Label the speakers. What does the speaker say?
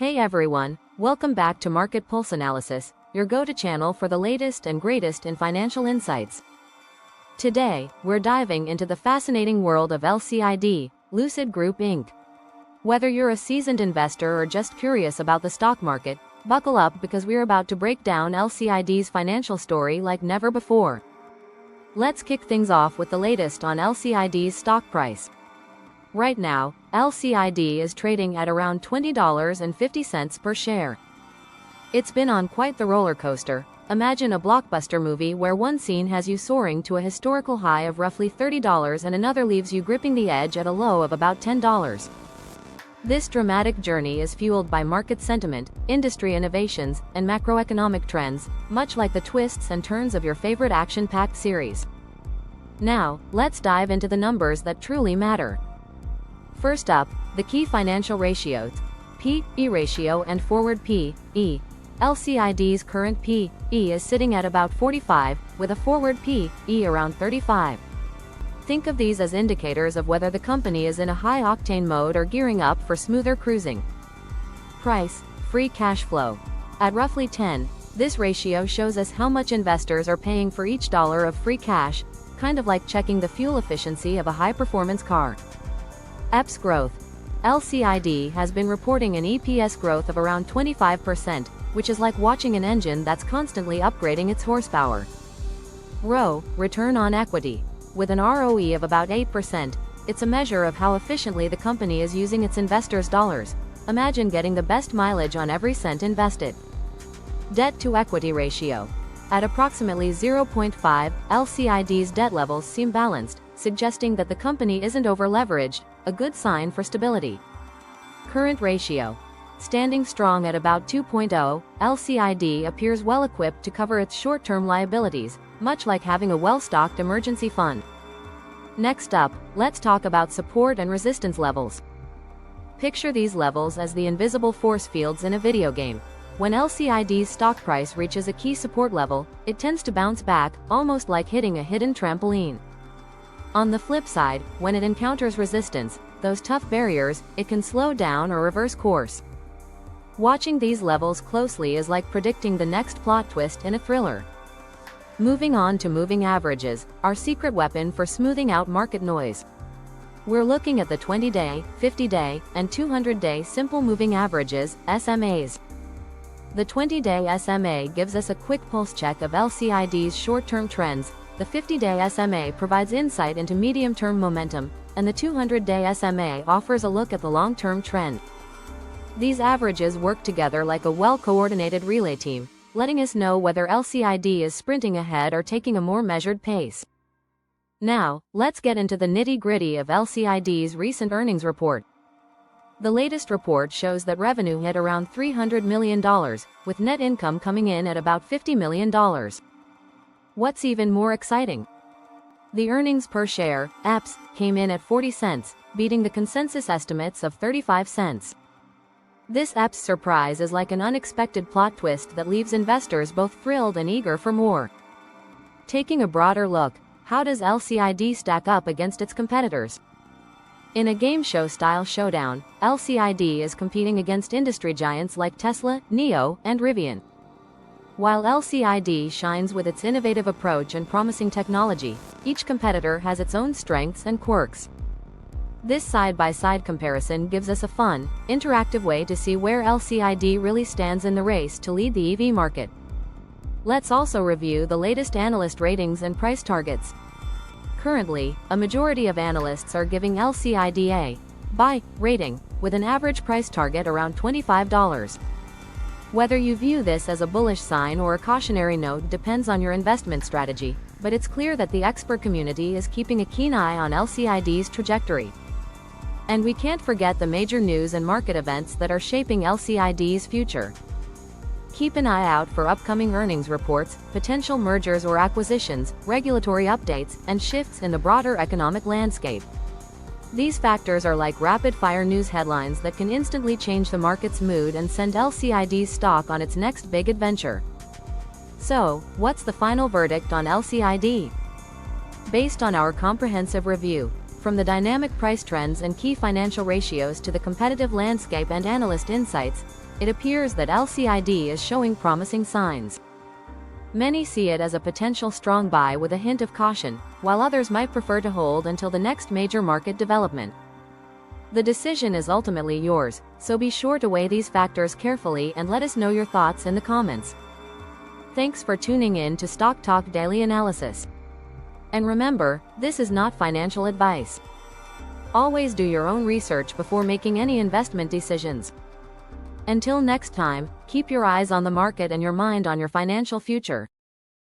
Speaker 1: Hey everyone, welcome back to Market Pulse Analysis, your go-to channel for the latest and greatest in financial insights. Today, we're diving into the fascinating world of LCID, Lucid Group Inc. Whether you're a seasoned investor or just curious about the stock market, buckle up because we're about to break down LCID's financial story like never before. Let's kick things off with the latest on LCID's stock price. Right now, LCID is trading at around $20.50 per share. It's been on quite the roller coaster. Imagine a blockbuster movie where one scene has you soaring to a historical high of roughly $30 and another leaves you gripping the edge at a low of about $10. This dramatic journey is fueled by market sentiment, industry innovations, and macroeconomic trends, much like the twists and turns of your favorite action-packed series. Now, let's dive into the numbers that truly matter. First up, the key financial ratios, P/E ratio and forward P/E. LCID's current P/E is sitting at about 45, with a forward P/E around 35. Think of these as indicators of whether the company is in a high-octane mode or gearing up for smoother cruising. Price, free cash flow. At roughly 10, this ratio shows us how much investors are paying for each dollar of free cash, kind of like checking the fuel efficiency of a high-performance car. EPS growth. LCID has been reporting an EPS growth of around 25%, which is like watching an engine that's constantly upgrading its horsepower. ROE, return on equity. With an ROE of about 8%, it's a measure of how efficiently the company is using its investors' dollars. Imagine getting the best mileage on every cent invested. Debt-to-equity ratio. At approximately 0.5, LCID's debt levels seem balanced, suggesting that the company isn't over-leveraged, a good sign for stability. Current ratio. Standing strong at about 2.0, LCID appears well-equipped to cover its short-term liabilities, much like having a well-stocked emergency fund. Next up, let's talk about support and resistance levels. Picture these levels as the invisible force fields in a video game. When LCID's stock price reaches a key support level, it tends to bounce back, almost like hitting a hidden trampoline. On the flip side, when it encounters resistance, those tough barriers, it can slow down or reverse course. Watching these levels closely is like predicting the next plot twist in a thriller. Moving on to moving averages, our secret weapon for smoothing out market noise. We're looking at the 20-day, 50-day, and 200-day simple moving averages, SMAs. The 20-day SMA gives us a quick pulse check of LCID's short-term trends, the 50-day SMA provides insight into medium-term momentum, and the 200-day SMA offers a look at the long-term trend. These averages work together like a well-coordinated relay team, letting us know whether LCID is sprinting ahead or taking a more measured pace. Now, let's get into the nitty-gritty of LCID's recent earnings report. The latest report shows that revenue hit around $300 million, with net income coming in at about $50 million. What's even more exciting? The earnings per share, EPS, came in at 40 cents, beating the consensus estimates of 35 cents. This EPS surprise is like an unexpected plot twist that leaves investors both thrilled and eager for more. Taking a broader look, how does LCID stack up against its competitors? In a game show-style showdown, LCID is competing against industry giants like Tesla, NIO, and Rivian. While LCID shines with its innovative approach and promising technology, each competitor has its own strengths and quirks. This side-by-side comparison gives us a fun, interactive way to see where LCID really stands in the race to lead the EV market. Let's also review the latest analyst ratings and price targets. Currently, a majority of analysts are giving LCID a buy rating, with an average price target around $25. Whether you view this as a bullish sign or a cautionary note depends on your investment strategy, but it's clear that the expert community is keeping a keen eye on LCID's trajectory. And we can't forget the major news and market events that are shaping LCID's future. Keep an eye out for upcoming earnings reports, potential mergers or acquisitions, regulatory updates, and shifts in the broader economic landscape. These factors are like rapid-fire news headlines that can instantly change the market's mood and send LCID's stock on its next big adventure. So, what's the final verdict on LCID? Based on our comprehensive review, from the dynamic price trends and key financial ratios to the competitive landscape and analyst insights, it appears that LCID is showing promising signs. Many see it as a potential strong buy with a hint of caution, while others might prefer to hold until the next major market development. The decision is ultimately yours, so be sure to weigh these factors carefully and let us know your thoughts in the comments. Thanks for tuning in to Stock Talk Daily Analysis. And remember, this is not financial advice. Always do your own research before making any investment decisions. Until next time, keep your eyes on the market and your mind on your financial future.